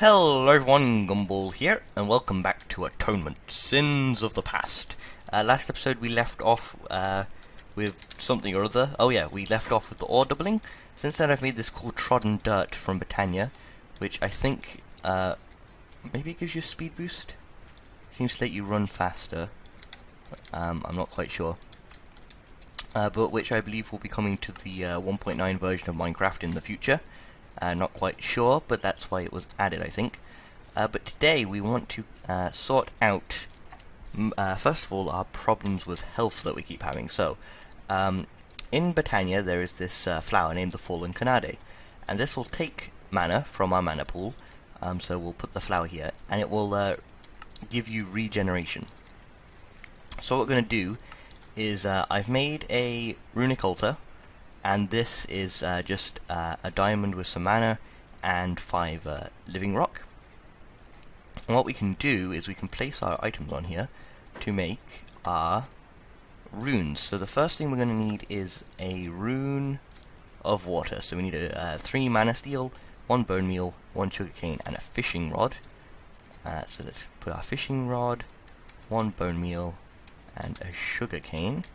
Hello everyone, Gumball here, and welcome back to Atonement, Sins of the Past. Last episode we left off with something or other. Oh yeah, we left off with the ore doubling. Since then I've made this cool trodden dirt from Britannia, which I think maybe it gives you a speed boost? Seems to let you run faster. I'm not quite sure. But which I believe will be coming to the 1.9 version of Minecraft in the future. Not quite sure, but that's why it was added, I think. But today we want to sort out, first of all, our problems with health that we keep having. So, in Britannia there is this flower named the Fallen Canade, and this will take mana from our mana pool. So we'll put the flower here, and it will give you regeneration. So what we're going to do is, I've made a runic altar. And this is just a diamond with some mana and 5 living rock. And what we can do is we can place our items on here to make our runes. So the first thing we're going to need is a rune of water. So we need 3 Manasteel, 1 bone meal, 1 sugarcane, and a fishing rod. So let's put our fishing rod, 1 bone meal, and a sugarcane.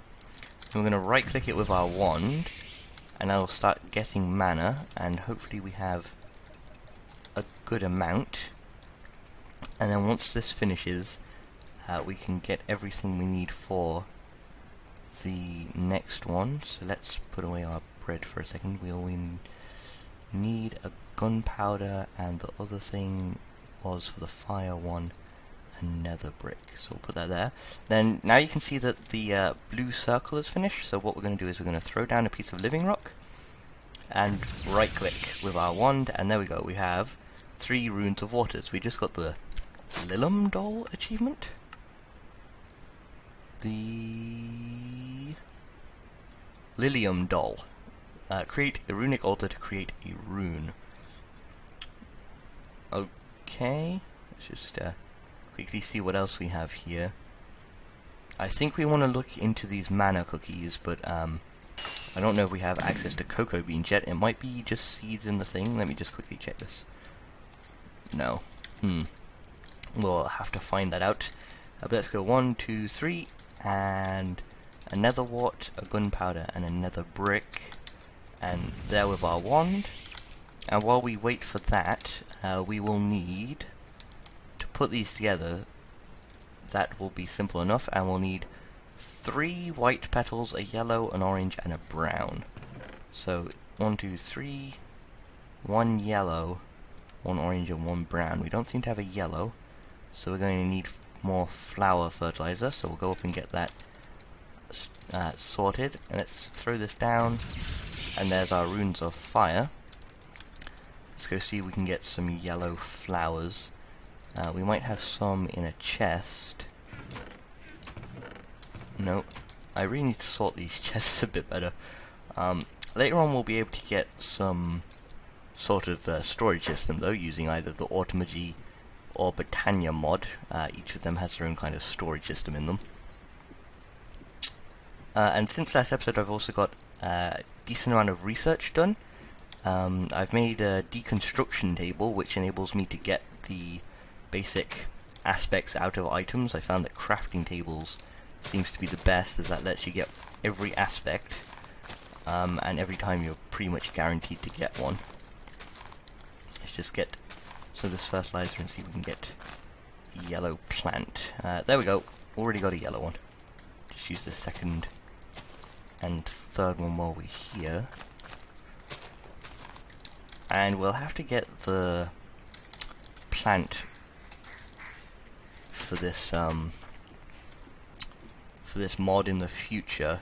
And we're going to right click it with our wand, and I'll start getting mana, and hopefully we have a good amount. And then once this finishes, we can get everything we need for the next one. So let's put away our bread for a second. We'll need a gunpowder, and the other thing was for the fire one, a nether brick. So we'll put that there. Then now you can see that the blue circle is finished. So what we're going to do is we're going to throw down a piece of living rock and right click with our wand, and there we go. We have 3 runes of water. So we just got the Lilium Doll achievement. The Lilium Doll. Create a runic altar to create a rune. Okay, let's just quickly see what else we have here. I think we want to look into these mana cookies, but I don't know if we have access to cocoa beans yet. It might be just seeds in the thing. Let me just quickly check this. No. We'll have to find that out. But let's go 1, 2, 3, and a nether wart, a gunpowder, and a nether brick. And there with our wand. And while we wait for that, we will need to put these together. That will be simple enough, and we'll need 3 white petals, a yellow, an orange, and a brown. So 1, 2, 3, 1 yellow, 1 orange, and 1 brown. We don't seem to have a yellow, so we're going to need more flower fertilizer. So we'll go up and get that sorted. And let's throw this down, and there's our runes of fire. Let's go see if we can get some yellow flowers. We might have some in a chest. Nope. I really need to sort these chests a bit better. Later on we'll be able to get some sort of storage system though, using either the Atonement or Britannia mod. Each of them has their own kind of storage system in them. And since last episode I've also got a decent amount of research done. I've made a deconstruction table which enables me to get the basic aspects out of items. I found that crafting tables seems to be the best, as that lets you get every aspect, and every time you're pretty much guaranteed to get one. Let's just get some of this fertilizer and see if we can get a yellow plant. There we go, already got a yellow one. Just use the second and third one while we're here. And we'll have to get the plant for this mod in the future.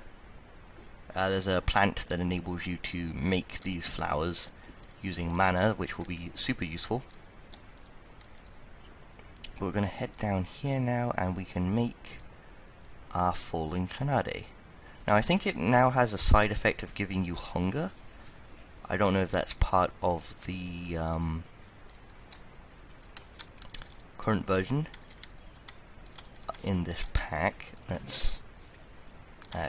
There's a plant that enables you to make these flowers using mana, which will be super useful. We're going to head down here now, and we can make our Fallen Canade. Now I think it now has a side effect of giving you hunger. I don't know if that's part of the current version in this pack. Let's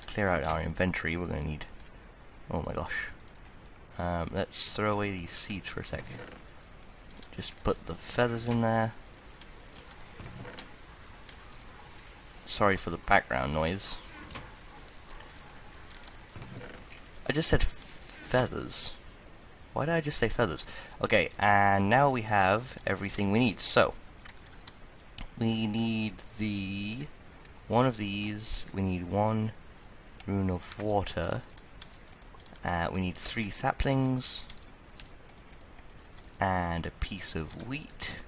clear out our inventory. We're going to need, oh my gosh, let's throw away these seeds for a sec. Just put the feathers in there. Sorry for the background noise. I just said feathers. Why did I just say feathers? Okay, and now we have everything we need. So, we need one of these. We need 1 rune of water. We need 3 saplings. And a piece of wheat.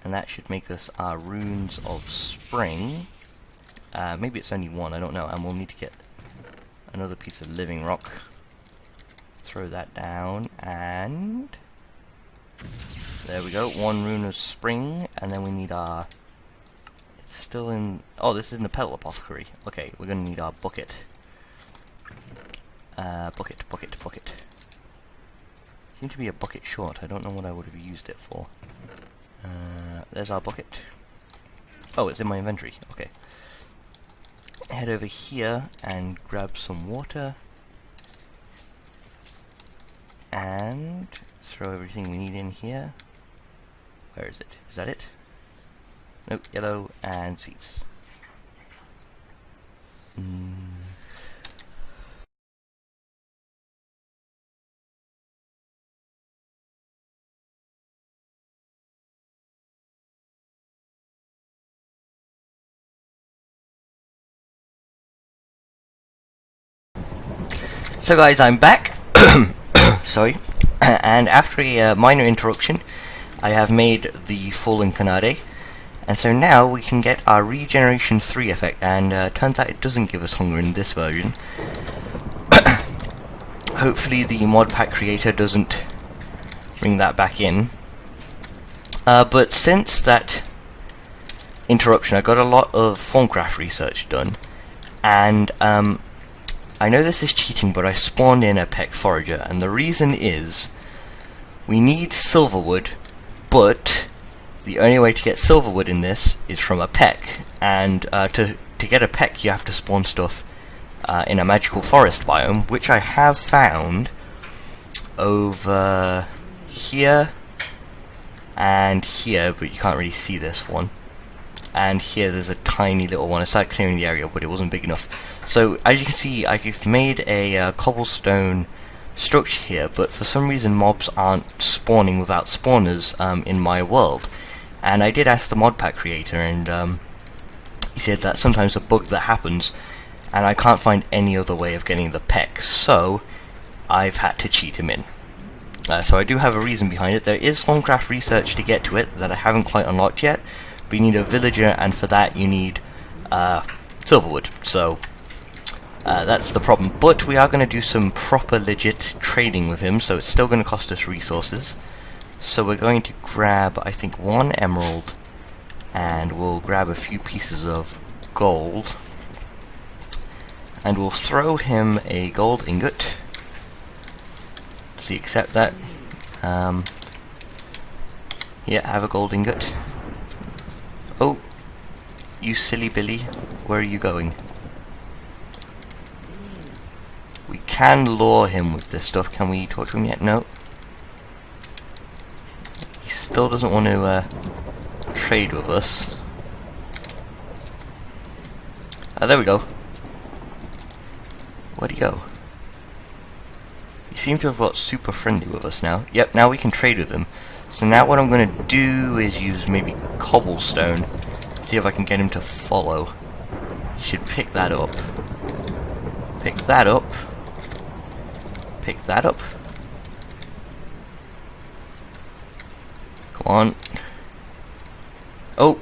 And that should make us our runes of spring. Maybe it's only 1, I don't know. And we'll need to get another piece of living rock. Throw that down, and there we go, 1 rune of spring, and then we need our, it's still in, oh, this is in the petal apothecary. Okay, we're gonna need our bucket. Bucket. Seemed to be a bucket short. I don't know what I would have used it for. There's our bucket. Oh, it's in my inventory. Okay. Head over here and grab some water. And throw everything we need in here. Where is it? Is that it? Nope, yellow and seeds. So guys, I'm back. Sorry. And after a minor interruption, I have made the full Incarnate. And so now we can get our Regeneration 3 effect, and turns out it doesn't give us hunger in this version. Hopefully the mod pack creator doesn't bring that back in. But since that interruption, I got a lot of Thaumcraft research done, and I know this is cheating, but I spawned in a Pech forager, and the reason is we need silverwood, but the only way to get silverwood in this is from a Pech, and to get a Pech you have to spawn stuff in a magical forest biome, which I have found over here and here, but you can't really see this one. And here there's a tiny little one. I started clearing the area, but it wasn't big enough. So as you can see, I've made a cobblestone structure here, but for some reason mobs aren't spawning without spawners in my world. And I did ask the mod pack creator, and he said that sometimes a bug that happens, and I can't find any other way of getting the Pech, so I've had to cheat him in. So I do have a reason behind it. There is Thaumcraft research to get to it that I haven't quite unlocked yet. But you need a villager, and for that you need silverwood, so that's the problem. But we are going to do some proper legit trading with him, so it's still going to cost us resources. So we're going to grab, I think, 1 emerald, and we'll grab a few pieces of gold, and we'll throw him a gold ingot. Does he accept that? Yeah, have a gold ingot. Oh, you silly Billy, where are you going? We can lure him with this stuff. Can we talk to him yet? No. He still doesn't want to trade with us. There we go. Where'd he go? He seemed to have got super friendly with us now. Yep, now we can trade with him. So now what I'm going to do is use maybe cobblestone, see if I can get him to follow. He should pick that up. Pick that up. Pick that up. Come on. Oh!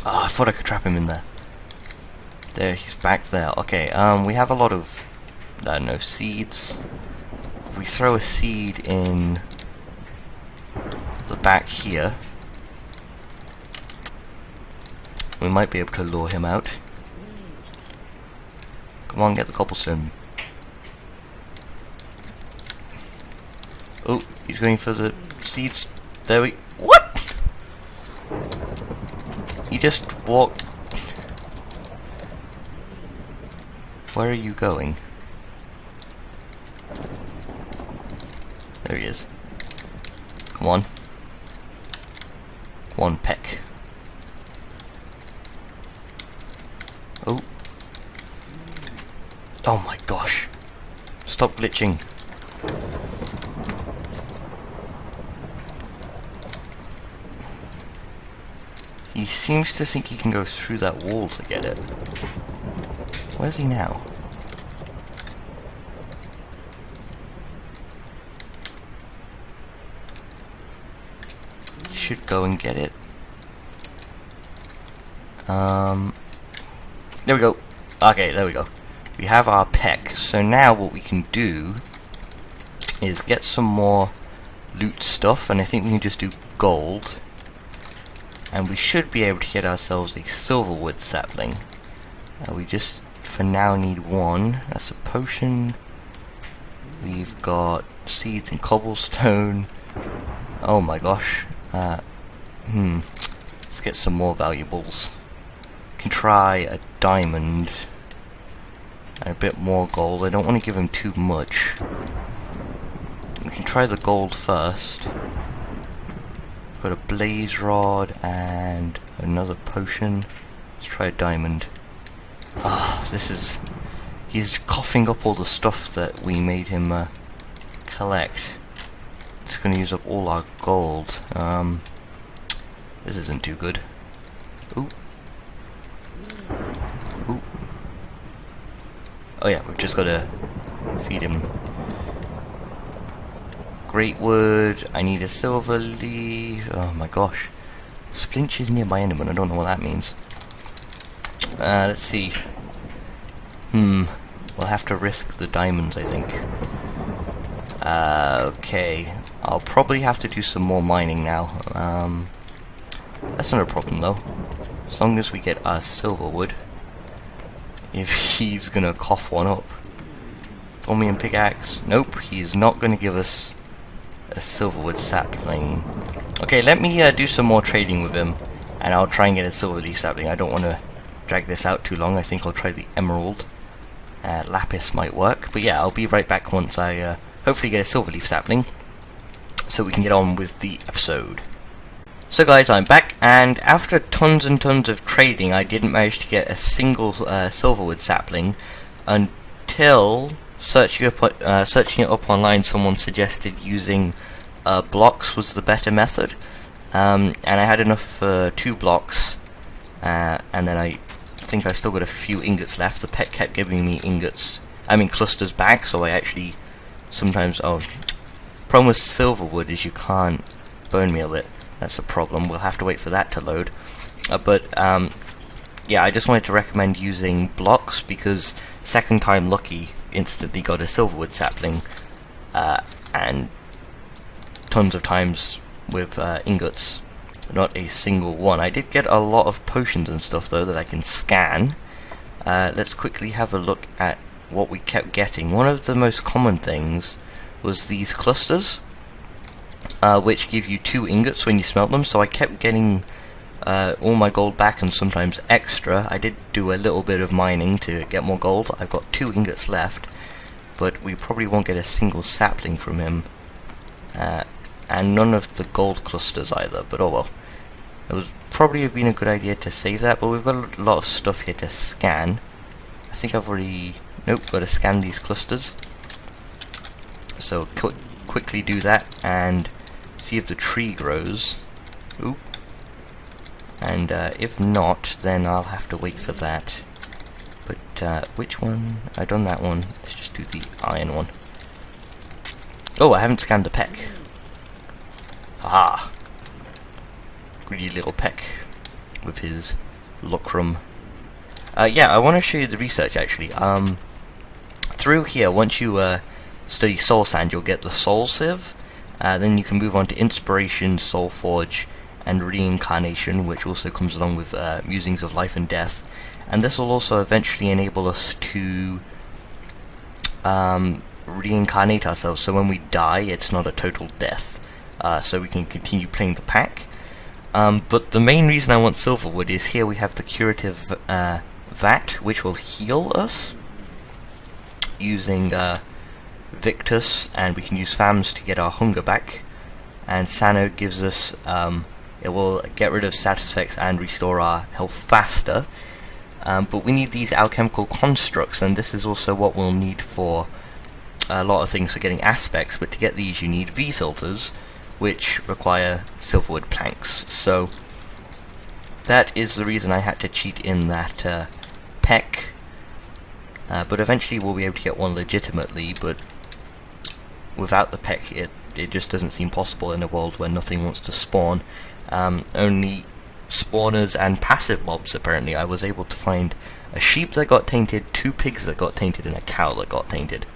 Oh, I thought I could trap him in there. There, he's back there. Okay, we have a lot of, I don't know, seeds. If we throw a seed in the back here, we might be able to lure him out. Come on, get the cobblestone. Oh, he's going for the seeds. There we... What?! He just walked... Where are you going? There he is. Come on. Come on, Pech. Oh. Oh my gosh. Stop glitching. He seems to think he can go through that wall to get it. Where's he now? He should go and get it. There we go. Okay, there we go. We have our Pech. So now what we can do is get some more loot stuff, and I think we can just do gold. And we should be able to get ourselves a silverwood sapling. We just, for now, need one. That's a potion. We've got seeds and cobblestone. Oh my gosh. Let's get some more valuables. We can try a diamond. And a bit more gold. I don't want to give him too much. We can try the gold first. Got a blaze rod and another potion. Let's try a diamond. This is... He's coughing up all the stuff that we made him collect. It's going to use up all our gold. This isn't too good. Ooh. Ooh. Oh yeah, we've just got to feed him. Great wood, I need a silver leaf. Oh my gosh. Splinch is near my enderman, I don't know what that means. Let's see. We'll have to risk the diamonds, I think. Okay. I'll probably have to do some more mining now. That's not a problem though. As long as we get our silver wood. If he's gonna cough one up. Thaumian pickaxe. Nope, he's not gonna give us a silverwood sapling. Okay, let me do some more trading with him, and I'll try and get a silver leaf sapling. I don't want to drag this out too long. I think I'll try the emerald. Lapis might work, but yeah, I'll be right back once I hopefully get a silver leaf sapling, so we can get on with the episode. So guys, I'm back, and after tons and tons of trading, I didn't manage to get a single silverwood sapling until searching it up online. Someone suggested using blocks was the better method, and I had enough for 2 blocks, and then I think I still got a few ingots left. The pet kept giving me clusters back, so I actually sometimes... problem with silverwood is you can't bone meal it. That's a problem. We'll have to wait for that to load. Yeah, I just wanted to recommend using blocks, because second time lucky, instantly got a silverwood sapling, and tons of times with ingots, not a single one. I did get a lot of potions and stuff though that I can scan. Let's quickly have a look at what we kept getting. One of the most common things was these clusters, which give you 2 ingots when you smelt them, so I kept getting all my gold back and sometimes extra. I did do a little bit of mining to get more gold. I've got 2 ingots left, but we probably won't get a single sapling from him, and none of the gold clusters either, but oh well. It would probably have been a good idea to save that, but we've got a lot of stuff here to scan. I think I've already... Nope, got to scan these clusters. So quickly do that and see if the tree grows. Ooh. And if not, then I'll have to wait for that. But which one? I've done that one. Let's just do the iron one. Oh, I haven't scanned the Pech. Ah, greedy little Pech with his lucrum. Yeah, I want to show you the research actually. Through here, once you study soul sand, you'll get the soul sieve. Then you can move on to inspiration, soul forge, and reincarnation, which also comes along with musings of life and death. And this will also eventually enable us to reincarnate ourselves, so when we die it's not a total death, so we can continue playing the pack. But the main reason I want silverwood is here we have the curative vat, which will heal us using Victus, and we can use fams to get our hunger back. and Sano gives us, it will get rid of status effects and restore our health faster. But we need these alchemical constructs, and this is also what we'll need for a lot of things for getting aspects, but to get these you need V filters, which require silverwood planks. So that is the reason I had to cheat in that Pech, but eventually we'll be able to get one legitimately, but without the Pech it just doesn't seem possible in a world where nothing wants to spawn. Only spawners and passive mobs, apparently. I was able to find a sheep that got tainted, 2 pigs that got tainted, and a cow that got tainted.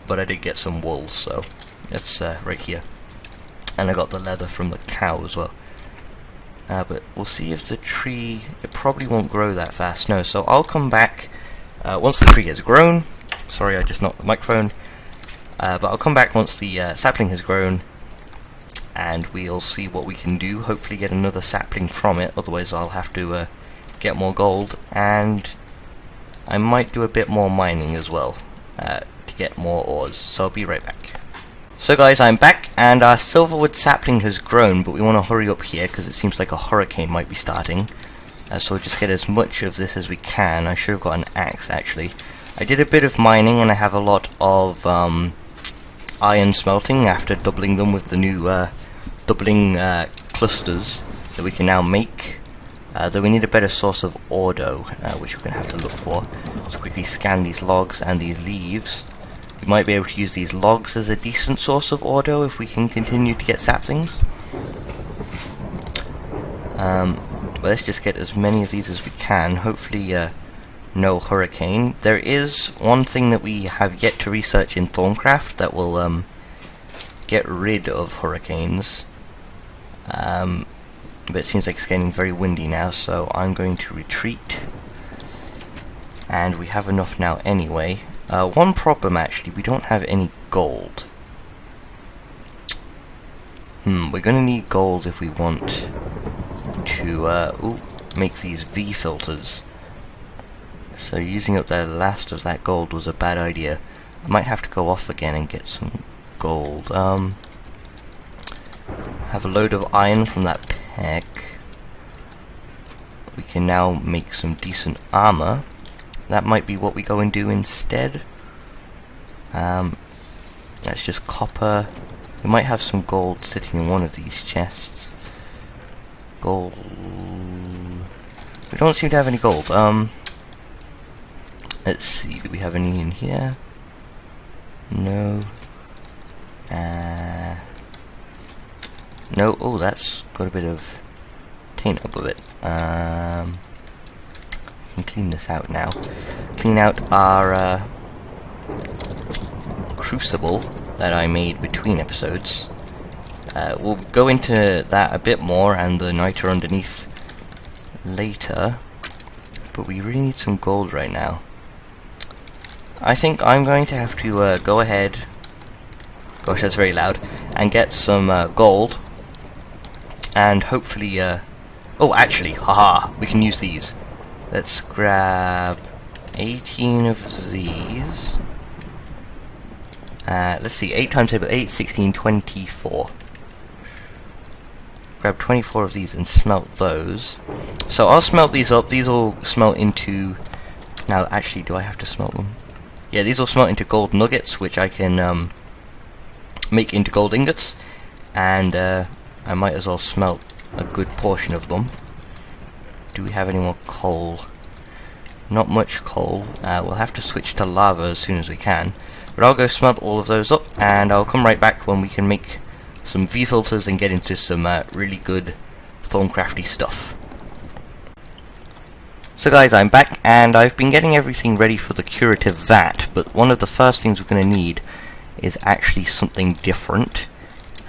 But I did get some wool, so that's right here. And I got the leather from the cow as well. But we'll see if the tree, it probably won't grow that fast, no. So I'll come back once the tree has grown. Sorry, I just knocked the microphone. But I'll come back once the sapling has grown, and we'll see what we can do. Hopefully get another sapling from it, otherwise I'll have to get more gold, and I might do a bit more mining as well to get more ores. So I'll be right back. So guys, I'm back, and our silverwood sapling has grown, but we want to hurry up here because it seems like a hurricane might be starting. So we'll just get as much of this as we can. I should have got an axe actually. I did a bit of mining, and I have a lot of iron smelting after doubling them with the new doubling clusters that we can now make. Though we need a better source of ore though, which we're going to have to look for. Let's quickly scan these logs and these leaves. We might be able to use these logs as a decent source of ore though, if we can continue to get saplings. But let's just get as many of these as we can. Hopefully no hurricane. There is one thing that we have yet to research in Thaumcraft that will get rid of hurricanes. But it seems like it's getting very windy now, so I'm going to retreat. And we have enough now anyway. One problem actually, we don't have any gold. We're going to need gold if we want to make these V filters. So using up the last of that gold was a bad idea. I might have to go off again and get some gold. Have a load of iron from that Pech. We can now make some decent armor. That might be what we go and do instead. That's just copper. We might have some gold sitting in one of these chests. Gold. We don't seem to have any gold. Let's see, do we have any in here? No. No. Oh, that's got a bit of taint above it. Can clean this out now. Clean out our crucible that I made between episodes. We'll go into that a bit more and the niter underneath later, but we really need some gold right now. I think I'm going to have to go ahead, gosh that's very loud, and get some gold, and hopefully, oh actually, haha, we can use these. Let's grab 18 of these. Let's see, 8 times 8, 16, 24. Grab 24 of these and smelt those. So I'll smelt these up. These will smelt into... Now, actually, do I have to smelt them? Yeah, these will smelt into gold nuggets, which I can make into gold ingots. And I might as well smelt a good portion of them. Do we have any more coal? Not much coal. We'll have to switch to lava as soon as we can. But I'll go smelt all of those up, and I'll come right back when we can make some V filters and get into some really good Thaumcrafty stuff. So guys, I'm back, and I've been getting everything ready for the curative vat, but one of the first things we're going to need is actually something different.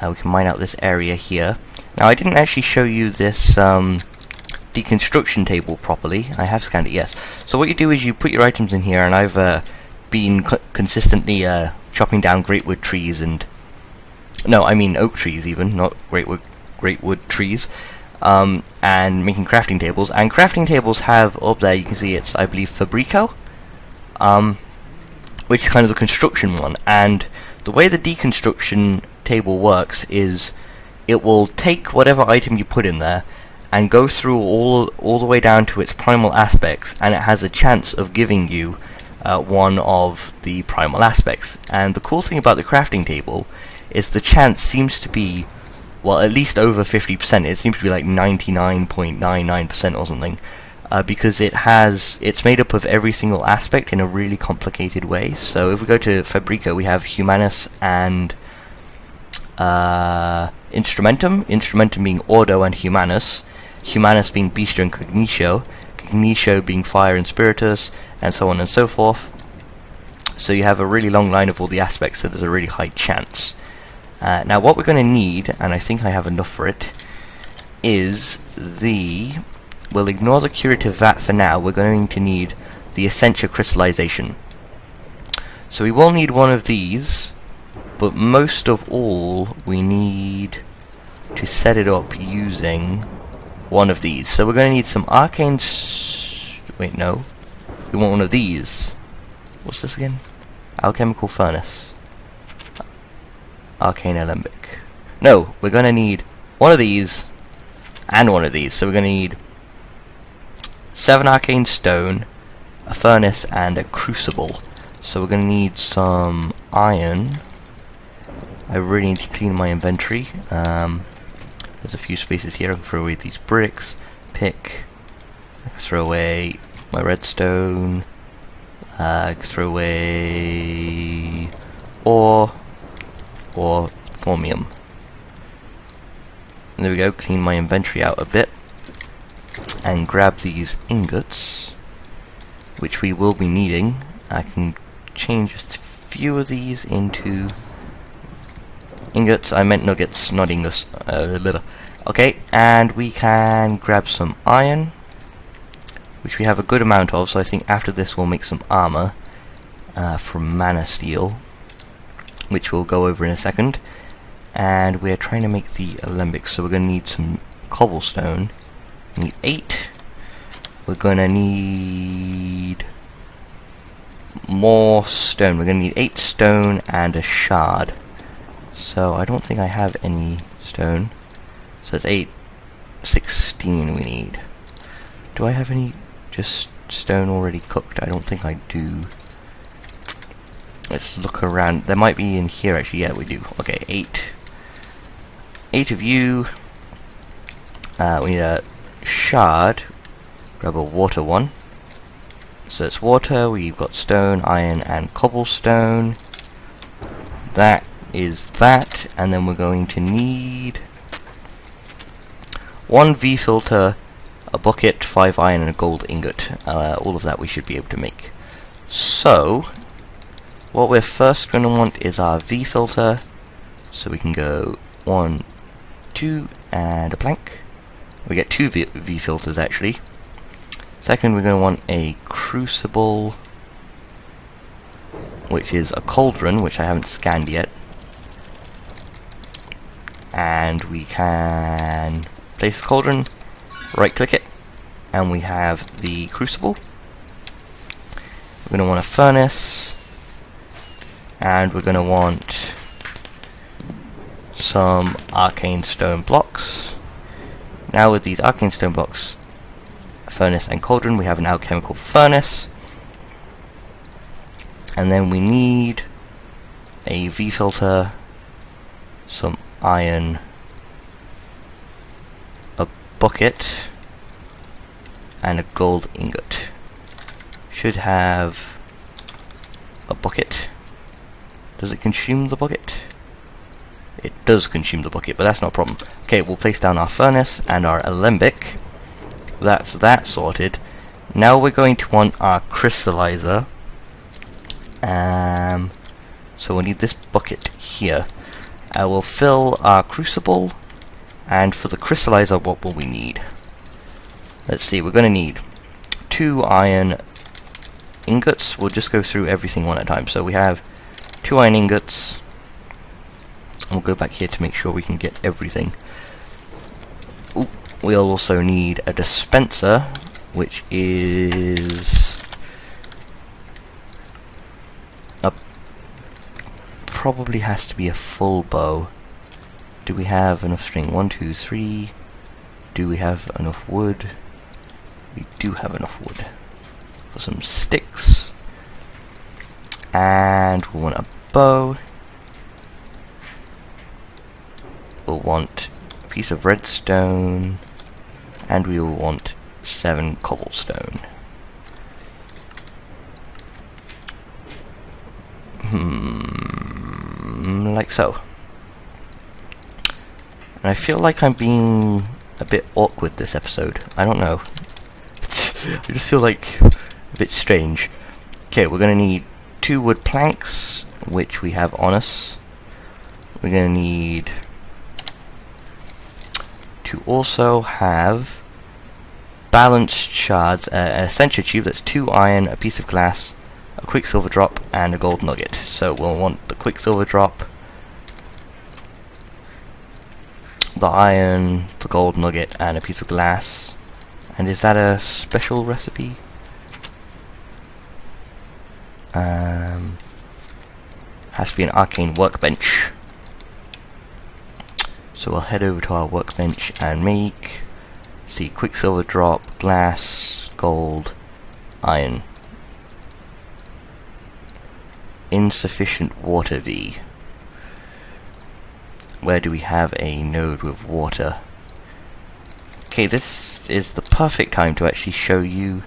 We can mine out this area here. Now, I didn't actually show you this deconstruction table properly. I have scanned it, yes. So what you do is you put your items in here, and I've been consistently chopping down great wood trees and... No, I mean oak trees even, not great wood trees. And making crafting tables. And crafting tables have, up there you can see it's, I believe, Fabrico. Which is kind of the construction one. And the way the deconstruction table works is it will take whatever item you put in there and go through all the way down to its primal aspects, and it has a chance of giving you one of the primal aspects. And the cool thing about the crafting table is the chance seems to be, well, at least over 50%. It seems to be like 99.99% or something, because it's made up of every single aspect in a really complicated way. So if we go to Fabrica, we have Humanus and Instrumentum. Instrumentum being Ordo and Humanus. Humanus being Bistio and Cognitio. Cognitio being Fire and Spiritus, and so on and so forth. So you have a really long line of all the aspects, so there's a really high chance. Now what we're going to need, and I think I have enough for it, is we'll ignore the curative vat for now. We're going to need the Essentia Crystallization. So we will need one of these, but most of all we need to set it up using one of these. So we're going to need some arcane wait, no. We want one of these. What's this again? Alchemical Furnace. Arcane Alembic. No, we're going to need one of these and one of these. So we're going to need 7 arcane stone, a furnace, and a crucible. So we're going to need some iron. I really need to clean my inventory. There's a few spaces here. I can throw away these bricks. Pick. I can throw away my redstone. I can throw away ore or thaumium. And there we go. Clean my inventory out a bit. And grab these ingots, which we will be needing. I can change just a few of these into ingots. I meant nuggets, not ingots. Okay, and we can grab some iron, which we have a good amount of, so I think after this we'll make some armor from Manasteel, which we'll go over in a second. And we're trying to make the alembic, so we're going to need some cobblestone. We need 8. We're going to need more stone. We're going to need 8 stone and a shard. So I don't think I have any stone. So it's 8, 16 we need. Do I have any just stone already cooked? I don't think I do. Let's look around. There might be in here actually. Yeah, we do. Okay, 8. 8 of you. We need a shard. Grab a water one. So it's water. We've got stone, iron, and cobblestone. That is that, and then we're going to need 1 V-filter, a bucket, 5 iron, and a gold ingot. All of that we should be able to make. So, what we're first going to want is our V-filter. So we can go 1, 2, and a plank. We get 2 V-filters actually. Second, we're going to want a crucible, which is a cauldron, which I haven't scanned yet. And we can place the cauldron, right click it, and we have the crucible. We're going to want a furnace, and we're going to want some arcane stone blocks. Now with these arcane stone blocks, furnace and cauldron, we have an alchemical furnace. And then we need a V-filter, some iron, a bucket, and a gold ingot. Should have a bucket. Does it consume the bucket? It does consume the bucket, but that's not a problem. Okay, we'll place down our furnace and our alembic. That's that sorted. Now we're going to want our crystallizer. So we'll need this bucket here. I will fill our crucible, and for the crystallizer, what will we need? Let's see, we're going to need 2 iron ingots. We'll just go through everything one at a time. So we have 2 iron ingots. We'll go back here to make sure we can get everything. Ooh, we'll also need a dispenser, which is probably has to be a full bow. Do we have enough string? 1, 2, 3. Do we have enough wood? We do have enough wood for some sticks. And we'll want a bow. We'll want a piece of redstone. And we will want 7 cobblestone. Like so. And I feel like I'm being a bit awkward this episode. I don't know. I just feel like a bit strange. Okay, we're gonna need 2 wood planks, which we have on us. We're gonna need to also have balanced shards, an Essentia tube, that's 2 iron, a piece of glass, a quicksilver drop, and a gold nugget. So we'll want the quicksilver drop, the iron, the gold nugget, and a piece of glass. And is that a special recipe? Has to be an arcane workbench. So we'll head over to our workbench and make, see, quicksilver drop, glass, gold, iron. Insufficient water V. Where do we have a node with water? Okay, this is the perfect time to actually show you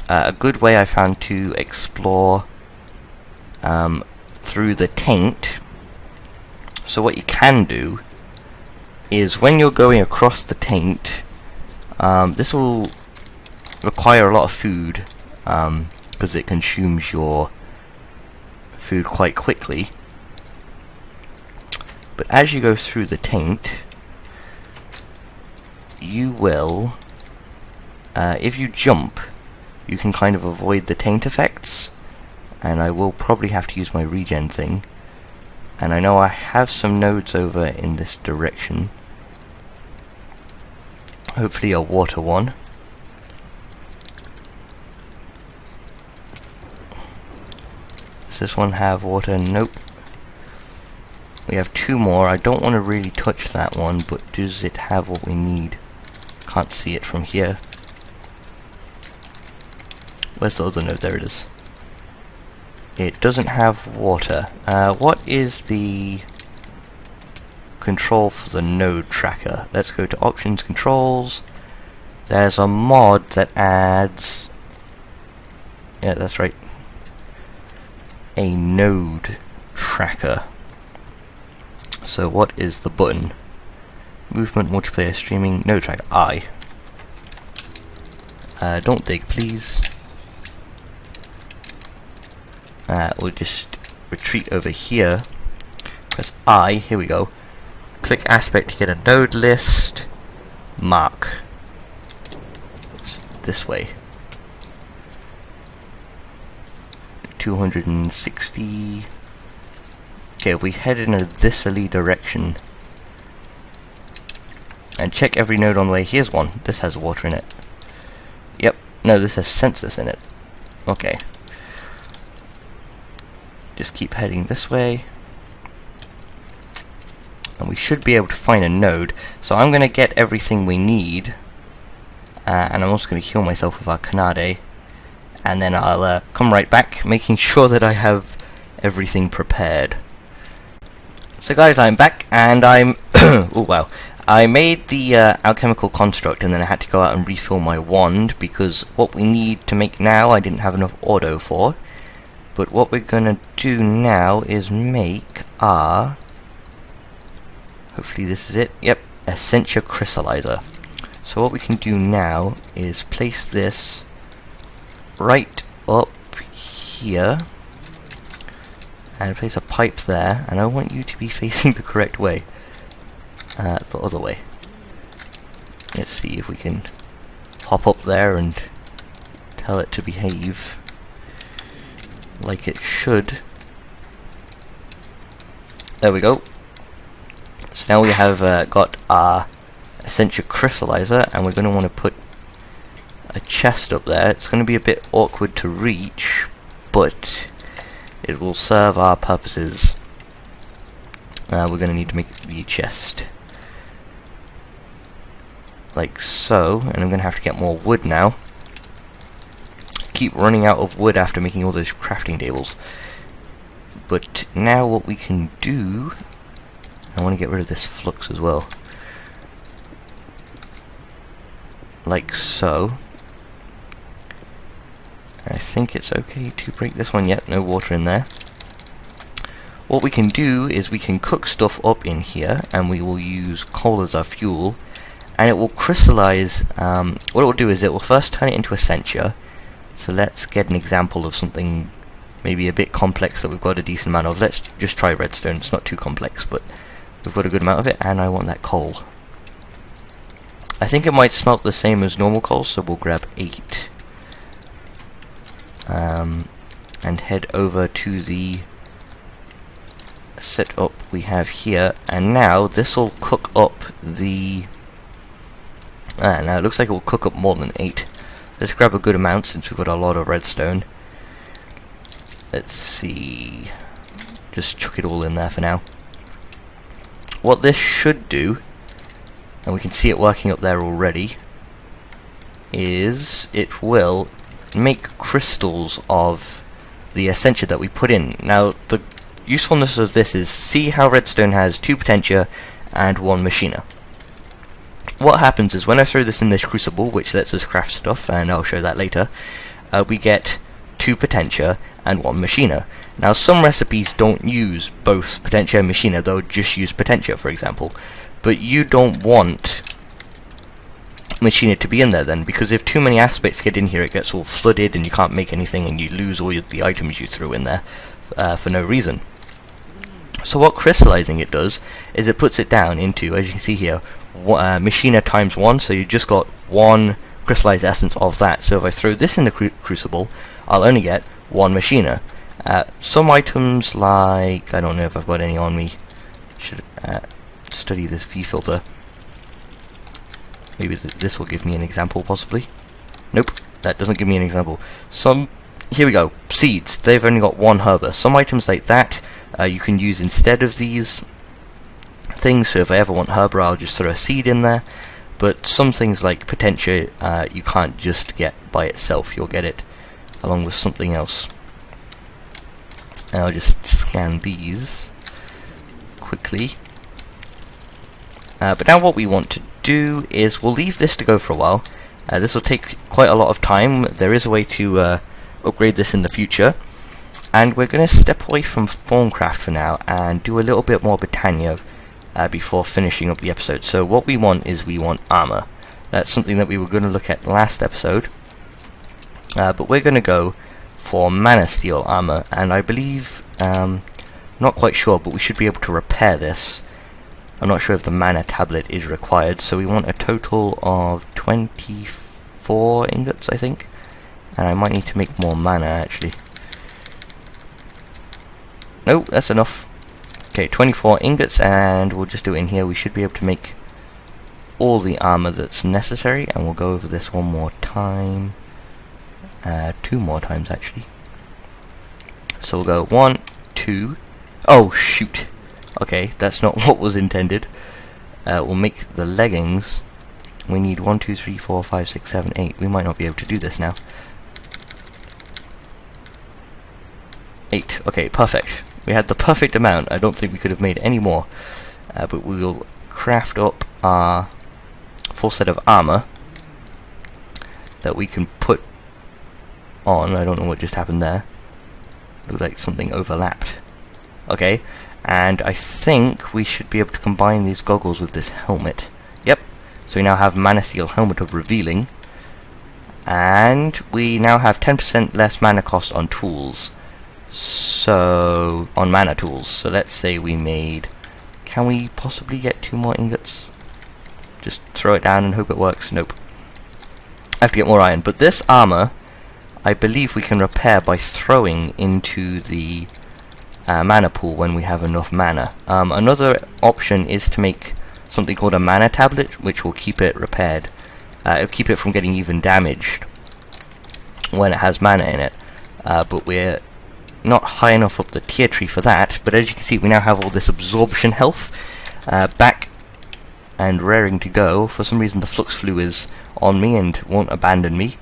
a good way I found to explore through the taint. So what you can do is when you're going across the taint, this will require a lot of food because it consumes your food quite quickly. But as you go through the taint, you will, if you jump, you can kind of avoid the taint effects. And I will probably have to use my regen thing. And I know I have some nodes over in this direction. Hopefully a water one. Does this one have water? Nope. We have 2 more. I don't want to really touch that one, but does it have what we need? Can't see it from here. Where's the other node? There it is. It doesn't have water. What is the control for the node tracker? Let's go to options, controls. There's a mod that adds, yeah, that's right, a node tracker. So what is the button? Movement, multiplayer, streaming, node tracker, I. Don't dig, please. We'll just retreat over here. Press I, here we go. Click aspect to get a node list. Mark. It's this way. 260. Okay, if we head in a thisly direction and check every node on the way, here's one. This has water in it. Yep, no, this has census in it. Okay. Just keep heading this way. And we should be able to find a node. So I'm going to get everything we need. And I'm also going to heal myself with our Canade. And then I'll come right back, making sure that I have everything prepared. So guys, I'm back, and I'm... oh wow. I made the alchemical construct, and then I had to go out and refill my wand, because what we need to make now, I didn't have enough auto for. But what we're gonna do now is make our... hopefully this is it. Yep, Essentia Crystallizer. So what we can do now is place this right up here. And place a pipe there, and I want you to be facing the correct way. The other way. Let's see if we can hop up there and tell it to behave like it should. There we go. So now we have got our Essentia Crystallizer, and we're going to want to put a chest up there. It's going to be a bit awkward to reach, but it will serve our purposes we're going to need to make the chest. Like so, and I'm going to have to get more wood now. Keep running out of wood after making all those crafting tables. But now what we can do, I want to get rid of this flux as well. Like so. I think it's okay to break this one yet, no water in there. What we can do is we can cook stuff up in here, and we will use coal as our fuel, and it will crystallize. What it will do is it will first turn it into Essentia. So let's get an example of something maybe a bit complex that we've got a decent amount of. Let's just try redstone. It's not too complex, but we've got a good amount of it, and I want that coal. I think it might smelt the same as normal coal, so we'll grab 8. And head over to the setup we have here, and now this will cook up the... now it looks like it will cook up more than 8. Let's grab a good amount since we've got a lot of redstone. Let's see... just chuck it all in there for now. What this should do, and we can see it working up there already, is it will make crystals of the Essentia that we put in. Now, the usefulness of this is, see how redstone has 2 Potentia and 1 Machina. What happens is when I throw this in this crucible, which lets us craft stuff, and I'll show that later, we get 2 Potentia and 1 Machina. Now, some recipes don't use both Potentia and Machina, they'll just use Potentia, for example. But you don't want Machina to be in there then, because if too many aspects get in here, it gets all flooded and you can't make anything, and you lose all the items you threw in there for no reason. So what crystallizing it does is it puts it down into, as you can see here, Machina times 1, so you just got 1 crystallized essence of that. So if I throw this in the crucible, I'll only get 1 Machina. Some items, like, I don't know if I've got any on me, should study this V filter. Maybe this will give me an example, possibly. Nope, that doesn't give me an example. Here we go, seeds. They've only got 1 herber. Some items like that you can use instead of these things, so if I ever want herber, I'll just throw a seed in there. But some things like Potentia, you can't just get by itself, you'll get it along with something else. And I'll just scan these quickly. But now what we want to do is we'll leave this to go for a while. This will take quite a lot of time. There is a way to upgrade this in the future. And we're going to step away from Thaumcraft for now and do a little bit more Britannia before finishing up the episode. So what we want is we want armor. That's something that we were going to look at last episode. But we're going to go for Manasteel Armour, and I believe, not quite sure, but we should be able to repair this. I'm not sure if the mana tablet is required, so we want a total of 24 ingots, I think. And I might need to make more mana, actually. Nope, that's enough. Okay, 24 ingots, and we'll just do it in here. We should be able to make all the armor that's necessary, and we'll go over this one more time. 2 more times, actually. So we'll go 1, 2. Oh, shoot. Okay, that's not what was intended. We'll make the leggings. We need 1, 2, 3, 4, 5, 6, 7, 8. We might not be able to do this now. 8. Okay, perfect. We had the perfect amount. I don't think we could have made any more. But we will craft up our full set of armor that we can put on. I don't know what just happened there. Looked like something overlapped. Okay, and I think we should be able to combine these goggles with this helmet. Yep, so we now have Manasteel Helmet of Revealing, and we now have 10% less mana cost on tools. So, on mana tools. So let's say we made... Can we possibly get 2 more ingots? Just throw it down and hope it works? Nope. I have to get more iron. But this armor, I believe we can repair by throwing into the mana pool when we have enough mana. Another option is to make something called a mana tablet, which will keep it repaired. It'll keep it from getting even damaged when it has mana in it. But we're not high enough up the tier tree for that, but as you can see, we now have all this absorption health back and raring to go. For some reason, the flux flu is on me and won't abandon me,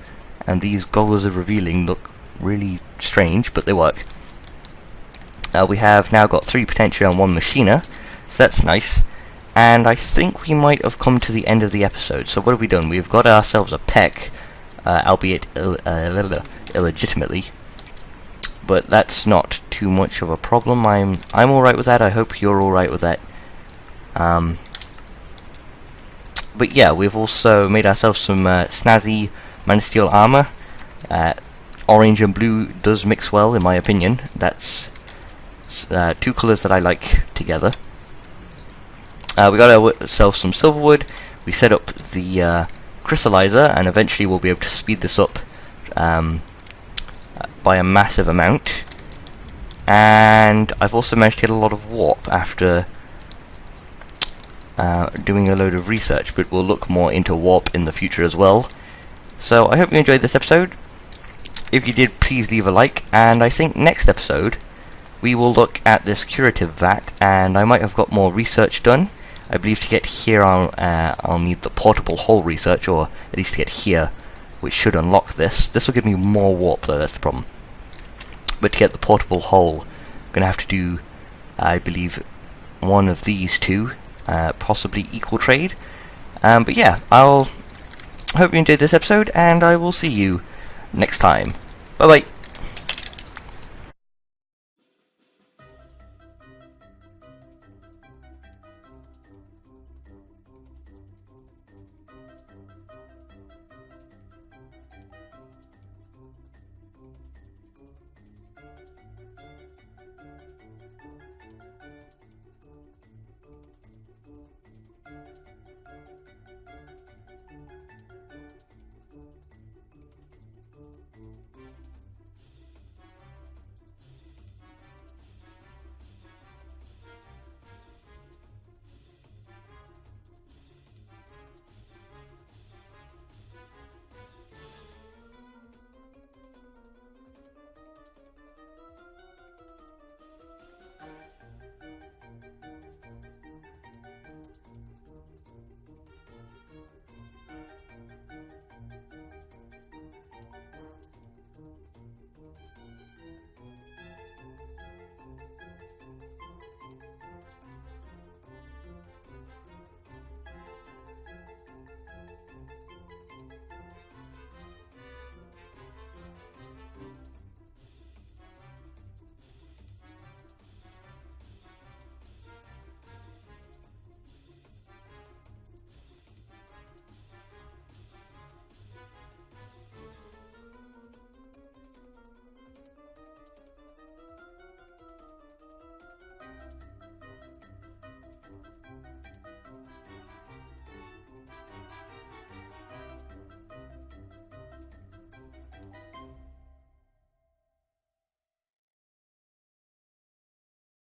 and these goggles of revealing look really strange, but they work. We have now got 3 potential and 1 machiner, so that's nice. And I think we might have come to the end of the episode. So what have we done? We've got ourselves a Pech, albeit illegitimately, but that's not too much of a problem. I'm alright with that. I hope you're alright with that. But yeah, we've also made ourselves some snazzy Manasteel Armour. Orange and blue does mix well, in my opinion. That's 2 colours that I like together. We got ourselves some silverwood. We set up the crystallizer, and eventually we'll be able to speed this up by a massive amount. And I've also managed to get a lot of warp after doing a load of research, but we'll look more into warp in the future as well. So I hope you enjoyed this episode. If you did, please leave a like, and I think next episode we will look at this curative vat, and I might have got more research done. I believe to get here I'll need the portable hole research, or at least to get here, which should unlock this. This will give me more warp though, that's the problem. But to get the portable hole, I'm going to have to do, I believe, one of these 2, possibly equal trade. But yeah, I hope you enjoyed this episode, and I will see you next time. Bye bye.